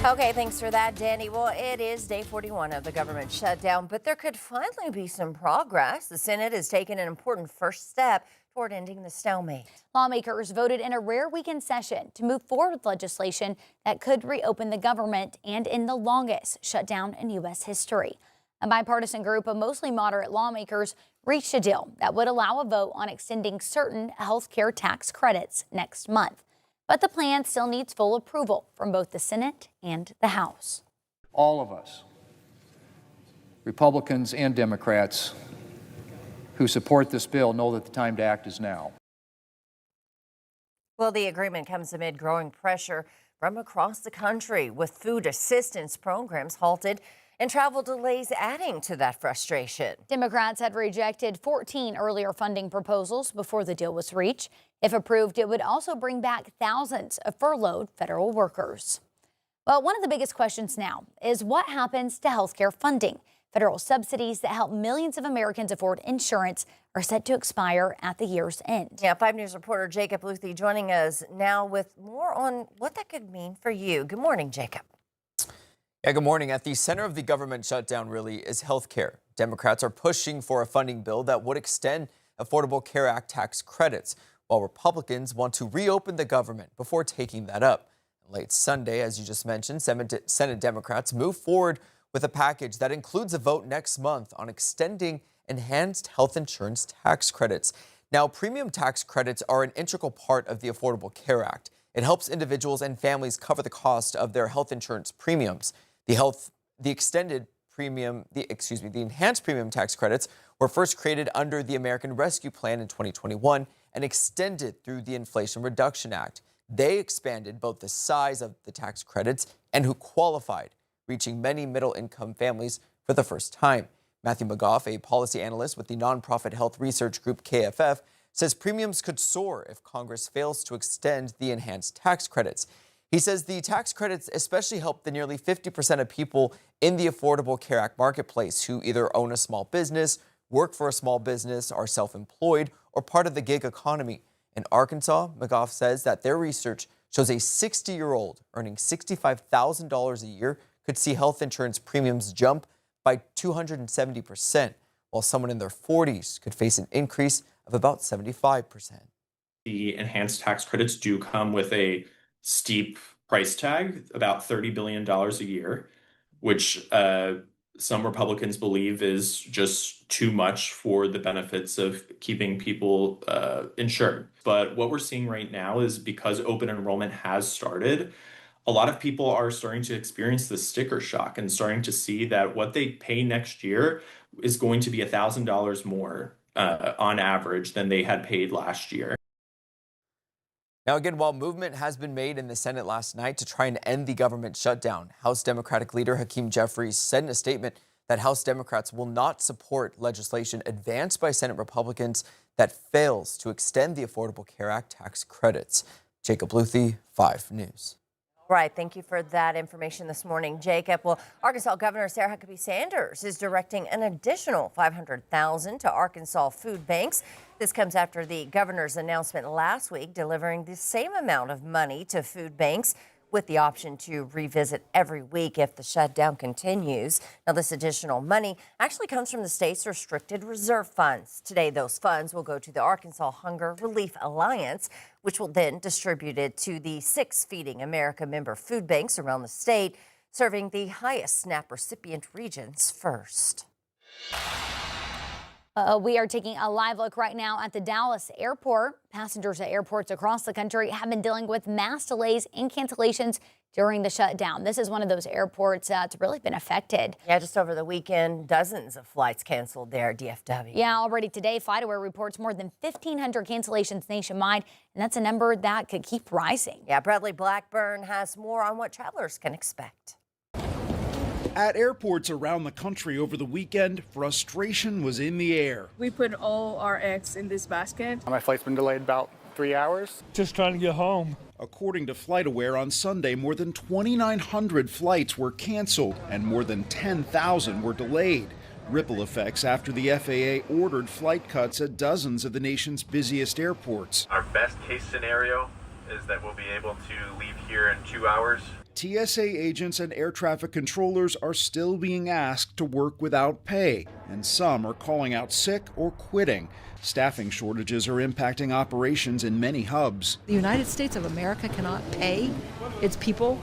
Okay, thanks for that, Danny. Well, it is day 41 of the government shutdown, but there could finally be some progress. The Senate has taken an important first step toward ending the stalemate. Lawmakers voted in a rare weekend session to move forward with legislation that could reopen the government and end the longest shutdown in U.S. history. A bipartisan group of mostly moderate lawmakers reached a deal that would allow a vote on extending certain health care tax credits next month. But the plan still needs full approval from both the Senate and the House. All of us, Republicans and Democrats, who support this bill know that the time to act is now. Well, the agreement comes amid growing pressure from across the country, with food assistance programs halted and travel delays adding to that frustration. Democrats had rejected 14 earlier funding proposals before the deal was reached. If approved, it would also bring back thousands of furloughed federal workers. Well, one of the biggest questions now is what happens to health care funding. Federal subsidies that help millions of Americans afford insurance are set to expire at the year's end. Yeah, 5 News reporter Jacob Luthi joining us now with more on what that could mean for you. Good morning, Jacob. Yeah, good morning. At the center of the government shutdown really is health care. Democrats are pushing for a funding bill that would extend Affordable Care Act tax credits, while Republicans want to reopen the government before taking that up. Late Sunday, as you just mentioned, Senate Democrats move forward with a package that includes a vote next month on extending enhanced health insurance tax credits. Now, premium tax credits are an integral part of the Affordable Care Act. It helps individuals and families cover the cost of their health insurance premiums. The enhanced premium tax credits were first created under the American Rescue Plan in 2021 and extended through the Inflation Reduction Act. They expanded both the size of the tax credits and who qualified, reaching many middle-income families for the first time. Matthew McGough, a policy analyst with the nonprofit health research group KFF, says premiums could soar if Congress fails to extend the enhanced tax credits. He says the tax credits especially help the nearly 50% of people in the Affordable Care Act marketplace who either own a small business, work for a small business, are self-employed, or part of the gig economy. In Arkansas, McGough says that their research shows a 60-year-old earning $65,000 a year could see health insurance premiums jump by 270%, while someone in their 40s could face an increase of about 75%. The enhanced tax credits do come with a steep price tag, about $30 billion a year, which some Republicans believe is just too much for the benefits of keeping people insured. But what we're seeing right now is because open enrollment has started, a lot of people are starting to experience the sticker shock and starting to see that what they pay next year is going to be $1,000 more on average than they had paid last year. Now, again, while movement has been made in the Senate last night to try and end the government shutdown, House Democratic leader Hakeem Jeffries said in a statement that House Democrats will not support legislation advanced by Senate Republicans that fails to extend the Affordable Care Act tax credits. Jacob Luthi, 5 News. Right. Thank you for that information this morning, Jacob. Well, Arkansas Governor Sarah Huckabee Sanders is directing an additional $500,000 to Arkansas food banks. This comes after the governor's announcement last week, delivering the same amount of money to food banks with the option to revisit every week if the shutdown continues. Now, this additional money actually comes from the state's restricted reserve funds. Today, those funds will go to the Arkansas Hunger Relief Alliance, which will then distribute it to the 6 Feeding America member food banks around the state, serving the highest SNAP recipient regions first. We are taking a live look right now at the Dallas airport. Passengers at airports across the country have been dealing with mass delays and cancellations during the shutdown. This is one of those airports that's really been affected. Yeah, just over the weekend, dozens of flights canceled there at DFW. Yeah, already today, FlightAware reports more than 1,500 cancellations nationwide, and that's a number that could keep rising. Yeah, Bradley Blackburn has more on what travelers can expect. At airports around the country over the weekend, frustration was in the air. We put all our eggs in this basket. My flight's been delayed about 3 hours. Just trying to get home. According to FlightAware, on Sunday, more than 2,900 flights were canceled and more than 10,000 were delayed. Ripple effects after the FAA ordered flight cuts at dozens of the nation's busiest airports. Our best case scenario is that we'll be able to leave here in 2 hours. TSA agents and air traffic controllers are still being asked to work without pay, and some are calling out sick or quitting. Staffing shortages are impacting operations in many hubs. The United States of America cannot pay its people.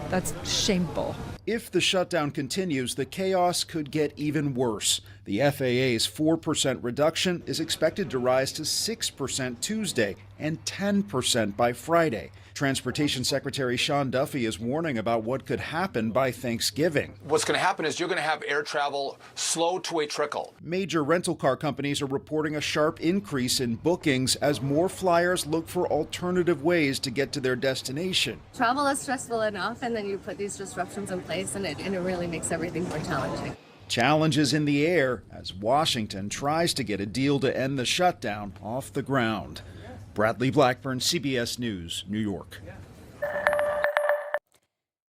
That's shameful. If the shutdown continues, the chaos could get even worse. The FAA's 4% reduction is expected to rise to 6% Tuesday and 10% by Friday. Transportation Secretary Sean Duffy is warning about what could happen by Thanksgiving. What's going to happen is you're going to have air travel slow to a trickle. Major rental car companies are reporting a sharp increase in bookings as more flyers look for alternative ways to get to their destination. Travel is stressful enough, and then you put these disruptions in place, and it really makes everything more challenging. Challenges in the air as Washington tries to get a deal to end the shutdown off the ground. Bradley Blackburn, CBS News, New York.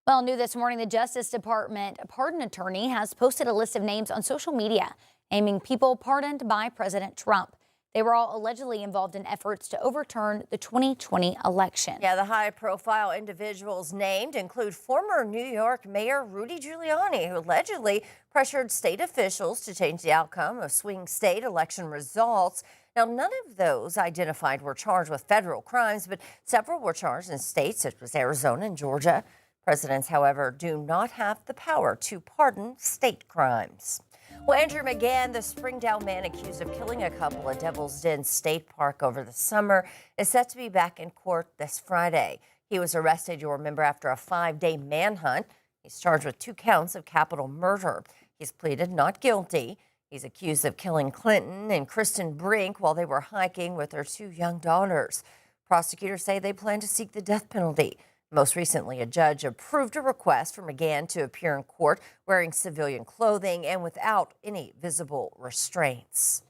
Well, new this morning, the Justice Department pardon attorney has posted a list of names on social media naming people pardoned by President Trump. They were all allegedly involved in efforts to overturn the 2020 election. Yeah, the high-profile individuals named include former New York Mayor Rudy Giuliani, who allegedly pressured state officials to change the outcome of swing state election results. Now, none of those identified were charged with federal crimes, but several were charged in states such as Arizona and Georgia. Presidents, however, do not have the power to pardon state crimes. Well, Andrew McGann, the Springdale man accused of killing a couple at Devil's Den State Park over the summer, is set to be back in court this Friday. He was arrested, you'll remember, after a 5-day manhunt. He's charged with 2 counts of capital murder. He's pleaded not guilty. He's accused of killing Clinton and Kristen Brink while they were hiking with their 2 young daughters. Prosecutors say they plan to seek the death penalty. Most recently, a judge approved a request for McGann to appear in court wearing civilian clothing and without any visible restraints.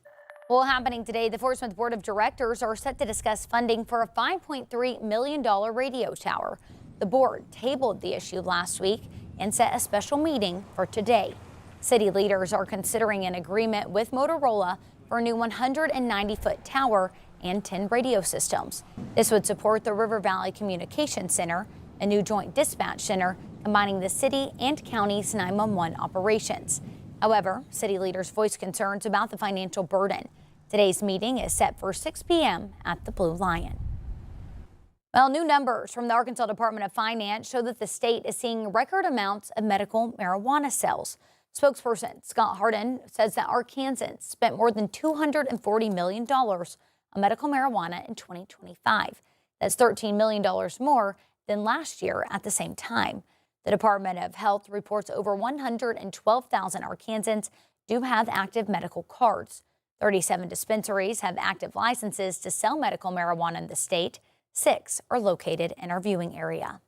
Well, happening today, the Fort Smith Board of Directors are set to discuss funding for a $5.3 million radio tower. The board tabled the issue last week and set a special meeting for today. City leaders are considering an agreement with Motorola for a new 190-foot tower and 10 radio systems. This would support the River Valley Communications Center, a new joint dispatch center combining the city and county's 911 operations. However, city leaders voiced concerns about the financial burden. Today's meeting is set for 6 p.m. at the Blue Lion. Well, new numbers from the Arkansas Department of Finance show that the state is seeing record amounts of medical marijuana sales. Spokesperson Scott Harden says that Arkansans spent more than $240 million on medical marijuana in 2025. That's $13 million more than last year at the same time. The Department of Health reports over 112,000 Arkansans do have active medical cards. 37 dispensaries have active licenses to sell medical marijuana in the state. 6 are located in our viewing area.